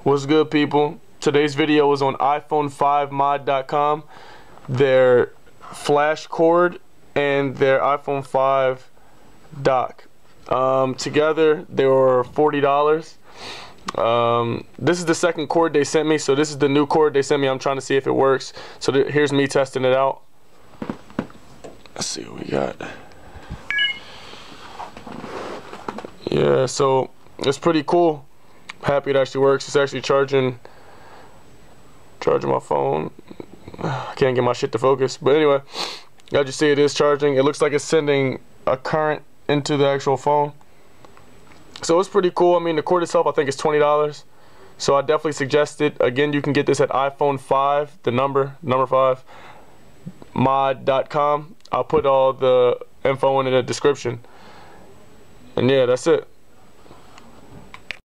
What's good, people? Today's video is on iPhone5mod.com, their flash cord and their iPhone 5 dock. Together they were $40. This is the second cord they sent me, so this is the new cord they sent me. I'm trying to see if it works. So here's me testing it out. Let's see what we got. Yeah, so it's pretty cool. Happy it actually works. It's actually charging my phone. I can't get my shit to focus, but anyway, as you see, it is charging. It looks like it's sending a current into the actual phone, so it's pretty cool. I mean, the cord itself I think is $20, so I definitely suggest it. Again, you can get this at iPhone5, the number 5 mod.com. I'll put all the info in the description, and yeah, that's it.